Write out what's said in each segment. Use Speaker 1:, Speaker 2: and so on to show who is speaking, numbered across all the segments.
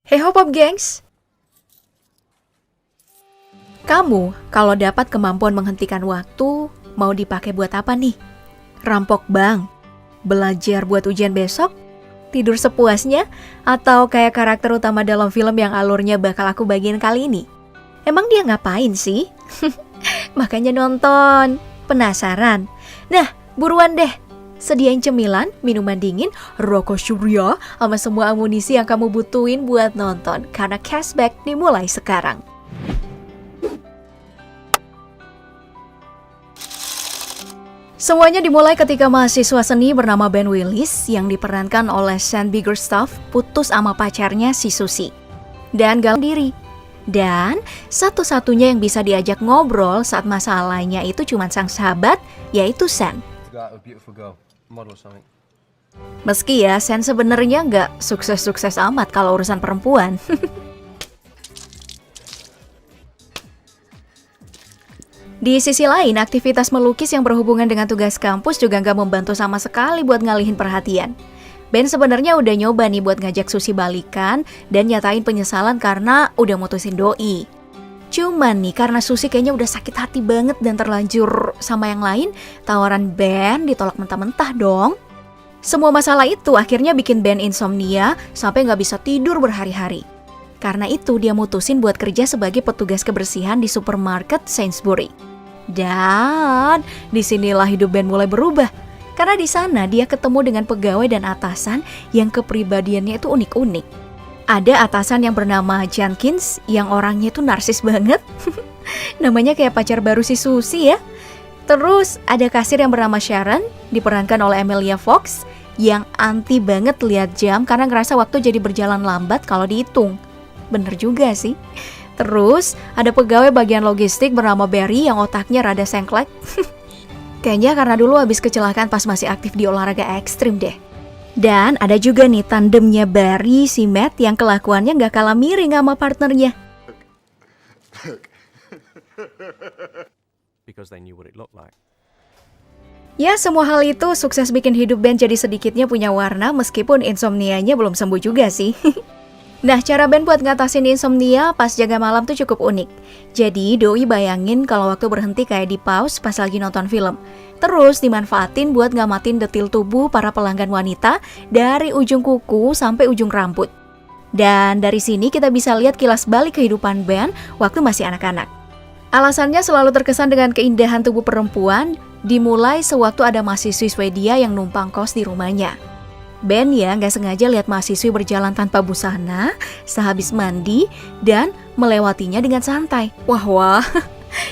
Speaker 1: Hey Hopop gengs! Kamu kalau dapat kemampuan menghentikan waktu, mau dipakai buat apa nih? Rampok bank? Belajar buat ujian besok? Tidur sepuasnya? Atau kayak karakter utama dalam film yang alurnya bakal aku bagiin kali ini? Emang dia ngapain sih? Makanya nonton. Penasaran? Nah, buruan deh. Sediain cemilan, minuman dingin, rokok surya, sama semua amunisi yang kamu butuhin buat nonton. Karena cashback dimulai sekarang. Semuanya dimulai ketika mahasiswa seni bernama Ben Willis yang diperankan oleh Sean Biggerstaff putus sama pacarnya si Susie. Dan galau diri. Dan satu-satunya yang bisa diajak ngobrol saat masalahnya itu cuma sang sahabat, yaitu Sean. Meski ya, Sean sebenarnya nggak sukses-sukses amat kalau urusan perempuan. Di sisi lain, aktivitas melukis yang berhubungan dengan tugas kampus juga nggak membantu sama sekali buat ngalihin perhatian. Ben sebenarnya udah nyoba nih buat ngajak Susie balikan dan nyatain penyesalan karena udah mutusin doi. Cuman nih, karena Susie kayaknya udah sakit hati banget dan terlanjur sama yang lain, tawaran Ben ditolak mentah-mentah dong. Semua masalah itu akhirnya bikin Ben insomnia sampai nggak bisa tidur berhari-hari. Karena itu dia mutusin buat kerja sebagai petugas kebersihan di supermarket Sainsbury. Dan disinilah hidup Ben mulai berubah. Karena di sana dia ketemu dengan pegawai dan atasan yang kepribadiannya itu unik-unik. Ada atasan yang bernama Jenkins yang orangnya itu narsis banget. Namanya kayak pacar baru si Susie ya. Terus ada kasir yang bernama Sharon, diperankan oleh Emilia Fox, yang anti banget lihat jam karena ngerasa waktu jadi berjalan lambat kalau dihitung. Bener juga sih. Terus ada pegawai bagian logistik bernama Barry yang otaknya rada sengklek. Kayaknya karena dulu habis kecelakaan pas masih aktif di olahraga ekstrim deh. Dan ada juga nih tandemnya Barry si Matt yang kelakuannya gak kalah miring sama partnernya. Ya, semua hal itu sukses bikin hidup Ben jadi sedikitnya punya warna meskipun insomnianya belum sembuh juga sih. Nah, cara Ben buat ngatasin insomnia pas jaga malam tuh cukup unik. Jadi, doi bayangin kalau waktu berhenti kayak di pause pas lagi nonton film. Terus dimanfaatin buat ngamatin detil tubuh para pelanggan wanita dari ujung kuku sampai ujung rambut. Dan dari sini kita bisa lihat kilas balik kehidupan Ben waktu masih anak-anak. Alasannya selalu terkesan dengan keindahan tubuh perempuan, dimulai sewaktu ada mahasiswi Swedia yang numpang kos di rumahnya. Ben ya nggak sengaja lihat mahasiswi berjalan tanpa busana, sehabis mandi, dan melewatinya dengan santai. Wah,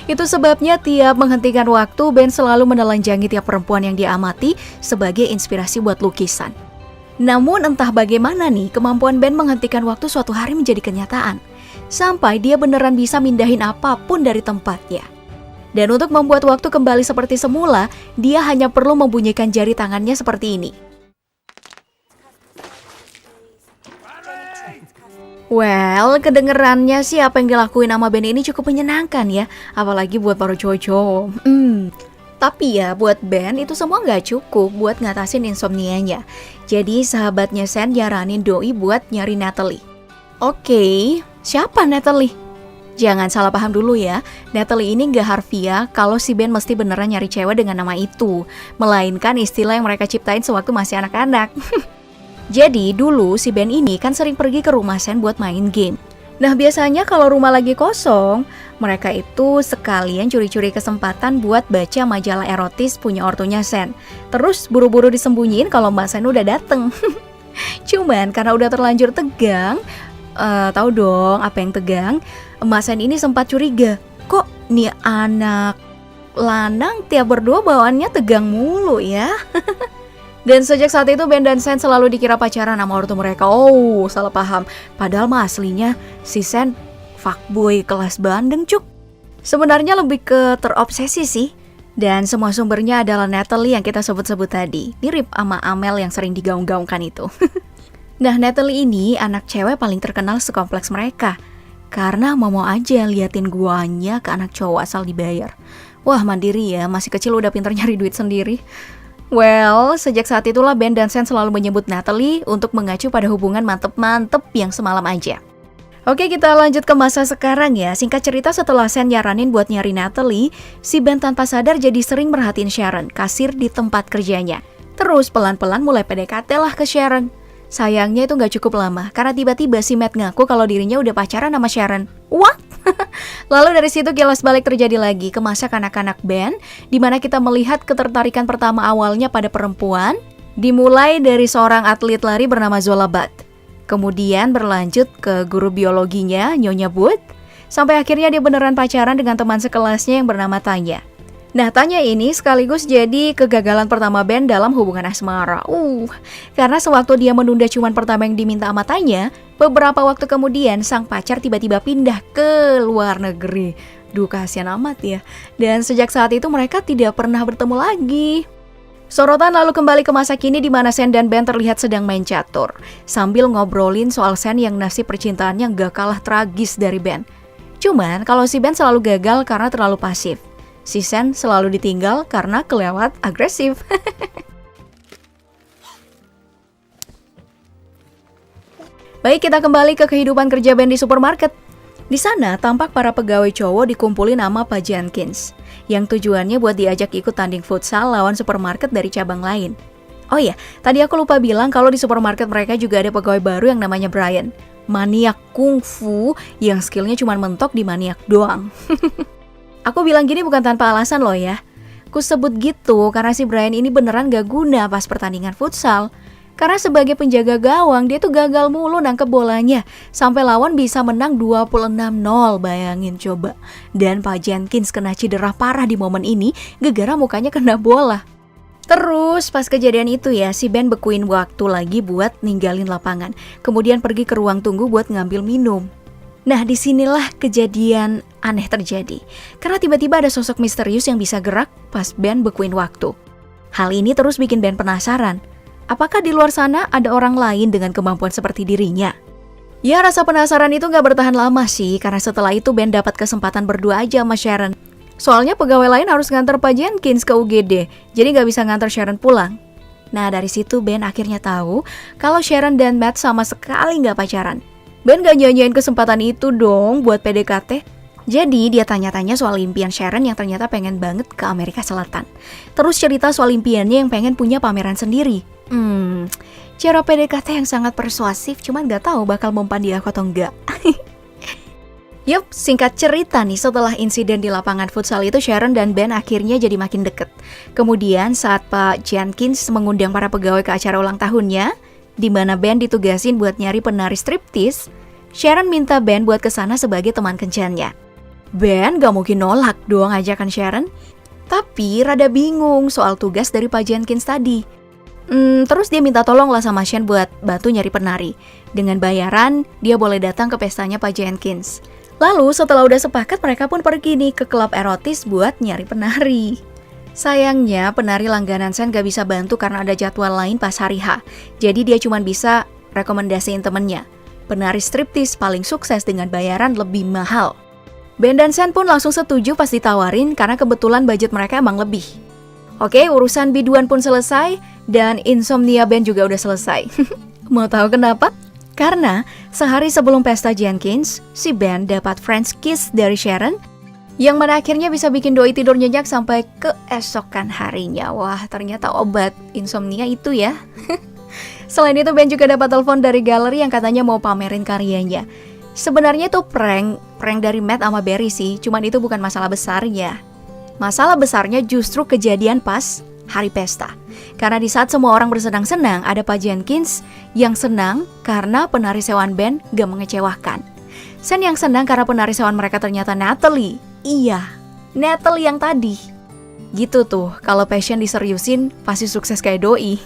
Speaker 1: itu sebabnya tiap menghentikan waktu, Ben selalu menelanjangi tiap perempuan yang dia amati sebagai inspirasi buat lukisan. Namun entah bagaimana nih, kemampuan Ben menghentikan waktu suatu hari menjadi kenyataan. Sampai dia beneran bisa mindahin apapun dari tempatnya. Dan untuk membuat waktu kembali seperti semula, dia hanya perlu membunyikan jari tangannya seperti ini. Well, kedengerannya sih apa yang dilakuin sama Ben ini cukup menyenangkan ya. Apalagi buat para cowok. Tapi ya buat Ben itu semua gak cukup buat ngatasin insomnianya. Jadi sahabatnya Sen nyaranin doi buat nyari Natalie. Oke, siapa Natalie? Jangan salah paham dulu ya. Natalie ini gak harfiah kalau si Ben mesti beneran nyari cewek dengan nama itu. Melainkan istilah yang mereka ciptain sewaktu masih anak-anak. Jadi dulu si Ben ini kan sering pergi ke rumah Sen buat main game. Nah biasanya kalau rumah lagi kosong, mereka itu sekalian curi-curi kesempatan buat baca majalah erotis punya ortunya Sen. Terus buru-buru disembunyiin kalau Mbak Sen udah dateng. Cuman karena udah terlanjur tegang, tahu dong apa yang tegang, Mbak Sen ini sempat curiga. Kok nih anak lanang tiap berdua bawaannya tegang mulu ya? Dan sejak saat itu Ben dan Sen selalu dikira pacaran sama ortu mereka. Oh, salah paham. Padahal mah aslinya si Sen fuckboy kelas bandeng cuk. Sebenarnya lebih ke terobsesi sih. Dan semua sumbernya adalah Natalie yang kita sebut-sebut tadi. Mirip sama Amel yang sering digaung-gaungkan itu. Nah, Natalie ini anak cewek paling terkenal sekompleks mereka. Karena mau aja liatin guanya ke anak cowok asal dibayar. Wah, mandiri ya, masih kecil udah pinter nyari duit sendiri. Well, sejak saat itulah Ben dan Sen selalu menyebut Natalie untuk mengacu pada hubungan mantep-mantep yang semalam aja. Oke, kita lanjut ke masa sekarang ya. Singkat cerita, setelah Sen nyaranin buat nyari Natalie, si Ben tanpa sadar jadi sering merhatiin Sharon, kasir di tempat kerjanya. Terus pelan-pelan mulai PDKT lah ke Sharon. Sayangnya itu gak cukup lama, karena tiba-tiba si Matt ngaku kalau dirinya udah pacaran sama Sharon. What? Lalu dari situ kilas balik terjadi lagi ke masa kanak-kanak Ben, di mana kita melihat ketertarikan pertama awalnya pada perempuan, dimulai dari seorang atlet lari bernama Zola Budd. Kemudian berlanjut ke guru biologinya, Nyonya Wood, sampai akhirnya dia beneran pacaran dengan teman sekelasnya yang bernama Tanya. Nah, Tanya ini sekaligus jadi kegagalan pertama Ben dalam hubungan asmara. Karena sewaktu dia menunda ciuman pertama yang diminta sama Tanya, beberapa waktu kemudian sang pacar tiba-tiba pindah ke luar negeri. Duh, kasihan amat ya. Dan sejak saat itu mereka tidak pernah bertemu lagi. Sorotan lalu kembali ke masa kini di mana Sen dan Ben terlihat sedang main catur, sambil ngobrolin soal Sen yang nasib percintaannya gak kalah tragis dari Ben. Cuman kalau si Ben selalu gagal karena terlalu pasif. Si Sen selalu ditinggal karena kelewat agresif. Baik, kita kembali ke kehidupan kerja Ben di supermarket. Di sana tampak para pegawai cowok dikumpulin sama Pak Jenkins, yang tujuannya buat diajak ikut tanding futsal lawan supermarket dari cabang lain. Oh iya, tadi aku lupa bilang kalau di supermarket mereka juga ada pegawai baru yang namanya Brian, maniak kungfu yang skillnya cuma mentok di maniak doang. Aku bilang gini bukan tanpa alasan loh ya. Ku sebut gitu karena si Brian ini beneran gak guna pas pertandingan futsal. Karena sebagai penjaga gawang dia tuh gagal mulu nangkep bolanya. Sampai lawan bisa menang 26-0, bayangin coba. Dan Pak Jenkins kena cedera parah di momen ini gara-gara mukanya kena bola. Terus pas kejadian itu ya, si Ben bekuin waktu lagi buat ninggalin lapangan. Kemudian pergi ke ruang tunggu buat ngambil minum. Nah, disinilah kejadian aneh terjadi. Karena tiba-tiba ada sosok misterius yang bisa gerak pas Ben bekuin waktu. Hal ini terus bikin Ben penasaran. Apakah di luar sana ada orang lain dengan kemampuan seperti dirinya? Ya, rasa penasaran itu gak bertahan lama sih. Karena setelah itu Ben dapat kesempatan berdua aja sama Sharon. Soalnya pegawai lain harus nganter Pak Jenkins ke UGD. Jadi gak bisa nganter Sharon pulang. Nah, dari situ Ben akhirnya tahu kalau Sharon dan Matt sama sekali gak pacaran. Ben gak nyanyain kesempatan itu dong buat PDKT. Jadi dia tanya-tanya soal impian Sharon yang ternyata pengen banget ke Amerika Selatan. Terus cerita soal impiannya yang pengen punya pameran sendiri. Cara PDKT yang sangat persuasif, cuman gak tahu bakal mempan dia atau enggak. Yup, singkat cerita nih, setelah insiden di lapangan futsal itu Sharon dan Ben akhirnya jadi makin deket. Kemudian saat Pak Jenkins mengundang para pegawai ke acara ulang tahunnya, di mana Ben ditugasin buat nyari penari striptease, Sharon minta Ben buat kesana sebagai teman kencannya. Ben gak mungkin nolak dong ajakan Sharon, tapi rada bingung soal tugas dari Pak Jenkins tadi. Terus dia minta tolong lah sama Shen buat bantu nyari penari. Dengan bayaran, dia boleh datang ke pestanya Pak Jenkins. Lalu setelah udah sepakat, mereka pun pergi nih ke klub erotis buat nyari penari. Sayangnya penari langganan Sen gak bisa bantu karena ada jadwal lain pas hari H. Jadi dia cuma bisa rekomendasiin temennya. Penari striptease paling sukses dengan bayaran lebih mahal. Ben dan Sen pun langsung setuju pas ditawarin karena kebetulan budget mereka emang lebih. Oke, urusan biduan pun selesai dan insomnia Ben juga udah selesai. Mau tahu kenapa? Karena sehari sebelum pesta Jenkins, si Ben dapat French kiss dari Sharon yang mana akhirnya bisa bikin doi tidur nyenyak sampai keesokan harinya. Wah, ternyata obat insomnia itu ya. Selain itu Ben juga dapat telepon dari galeri yang katanya mau pamerin karyanya. Sebenarnya itu prank dari Matt sama Barry sih, cuman itu bukan masalah besarnya. Masalah besarnya justru kejadian pas hari pesta. Karena di saat semua orang bersenang-senang, ada Pak Jenkins yang senang karena penari sewaan Ben gak mengecewakan. Sen yang senang karena penari sewaan mereka ternyata Natalie. Iya, Natalie yang tadi. Gitu tuh, kalau passion diseriusin pasti sukses kayak doi.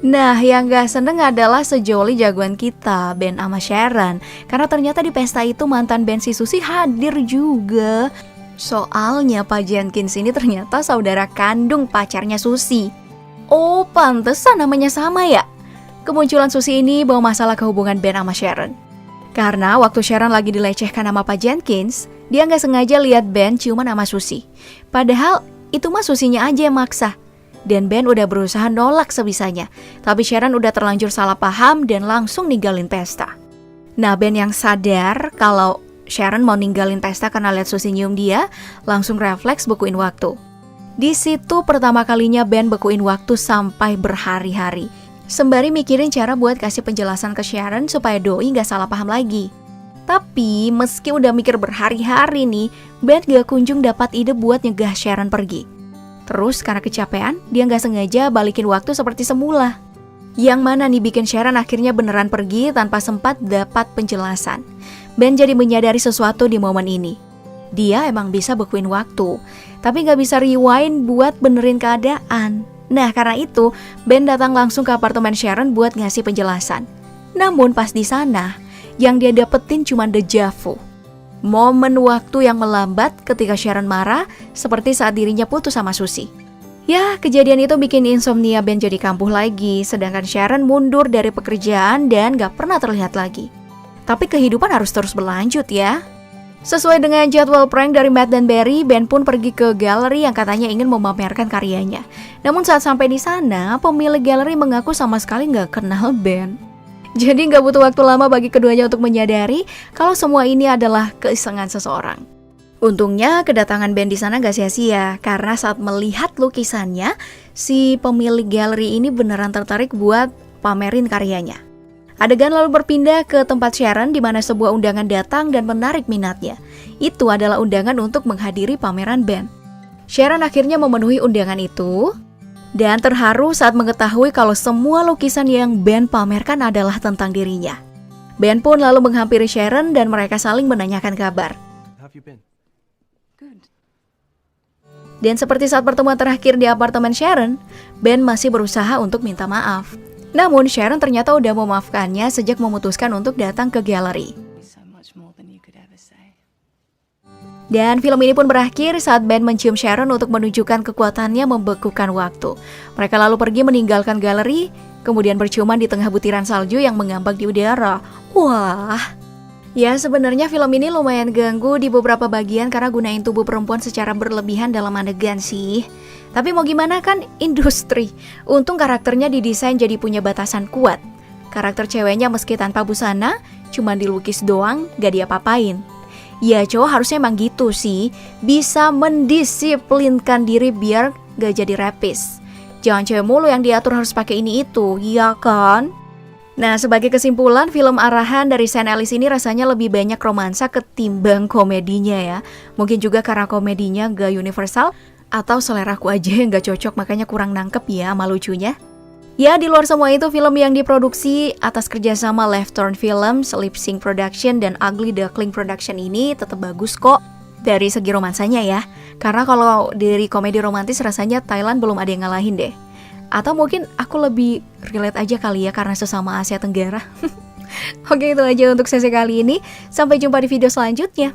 Speaker 1: Nah, yang gak seneng adalah sejoli jagoan kita, Ben sama Sharon. Karena ternyata di pesta itu mantan Ben si Susi hadir juga. Soalnya Pak Jenkins ini ternyata saudara kandung pacarnya Susi. Oh, pantesan namanya sama ya? Kemunculan Susi ini bawa masalah ke hubungan Ben sama Sharon. Karena waktu Sharon lagi dilecehkan sama Pak Jenkins, dia gak sengaja lihat Ben ciuman sama Susi. Padahal itu mah Susinya aja yang maksa. Dan Ben udah berusaha nolak sebisanya. Tapi Sharon udah terlanjur salah paham dan langsung ninggalin pesta. Nah, Ben yang sadar kalau Sharon mau ninggalin pesta karena lihat Susie nyium dia, langsung refleks bekuin waktu. Di situ pertama kalinya Ben bekuin waktu sampai berhari-hari. Sembari mikirin cara buat kasih penjelasan ke Sharon supaya doi gak salah paham lagi. Tapi meski udah mikir berhari-hari nih, Ben gak kunjung dapat ide buat nyegah Sharon pergi. Terus karena kecapean, dia gak sengaja balikin waktu seperti semula. Yang mana nih bikin Sharon akhirnya beneran pergi tanpa sempat dapat penjelasan. Ben jadi menyadari sesuatu di momen ini. Dia emang bisa bekuin waktu, tapi gak bisa rewind buat benerin keadaan. Nah karena itu, Ben datang langsung ke apartemen Sharon buat ngasih penjelasan. Namun pas di sana, yang dia dapetin cuma deja vu. Momen waktu yang melambat ketika Sharon marah, seperti saat dirinya putus sama Susie. Ya, kejadian itu bikin insomnia Ben jadi kambuh lagi, sedangkan Sharon mundur dari pekerjaan dan gak pernah terlihat lagi. Tapi kehidupan harus terus berlanjut ya. Sesuai dengan jadwal prank dari Matt dan Barry, Ben pun pergi ke galeri yang katanya ingin memamerkan karyanya. Namun saat sampai di sana, pemilik galeri mengaku sama sekali gak kenal Ben. Jadi gak butuh waktu lama bagi keduanya untuk menyadari kalau semua ini adalah keisengan seseorang. Untungnya kedatangan Ben di sana gak sia-sia, karena saat melihat lukisannya, si pemilik galeri ini beneran tertarik buat pamerin karyanya. Adegan lalu berpindah ke tempat Sharon di mana sebuah undangan datang dan menarik minatnya. Itu adalah undangan untuk menghadiri pameran Ben. Sharon akhirnya memenuhi undangan itu dan terharu saat mengetahui kalau semua lukisan yang Ben pamerkan adalah tentang dirinya. Ben pun lalu menghampiri Sharon dan mereka saling menanyakan kabar. Dan seperti saat pertemuan terakhir di apartemen Sharon, Ben masih berusaha untuk minta maaf. Namun Sharon ternyata udah memaafkannya sejak memutuskan untuk datang ke galeri. Dan film ini pun berakhir saat Ben mencium Sharon untuk menunjukkan kekuatannya membekukan waktu. Mereka lalu pergi meninggalkan galeri, kemudian berciuman di tengah butiran salju yang mengambang di udara. Wah, ya sebenarnya film ini lumayan ganggu di beberapa bagian karena gunain tubuh perempuan secara berlebihan dalam adegan sih. Tapi mau gimana kan industri. Untung karakternya didesain jadi punya batasan kuat. Karakter ceweknya meski tanpa busana, cuma dilukis doang, gak diapa-apain. Ya cowok harusnya emang gitu sih, bisa mendisiplinkan diri biar gak jadi rapis. Jangan cewek mulu yang diatur harus pakai ini itu, ya kan? Nah, sebagai kesimpulan, film arahan dari Sam Ellis ini rasanya lebih banyak romansa ketimbang komedinya ya. Mungkin juga karena komedinya gak universal, atau seleraku aja yang gak cocok makanya kurang nangkep ya sama lucunya. Ya, di luar semua itu, film yang diproduksi atas kerjasama Left Turn Films, Lip Sync Production, dan Ugly Duckling Production ini tetap bagus kok dari segi romansanya ya. Karena kalau dari komedi romantis rasanya Thailand belum ada yang ngalahin deh. Atau mungkin aku lebih relate aja kali ya karena sesama Asia Tenggara. Oke, itu aja untuk sesi kali ini. Sampai jumpa di video selanjutnya.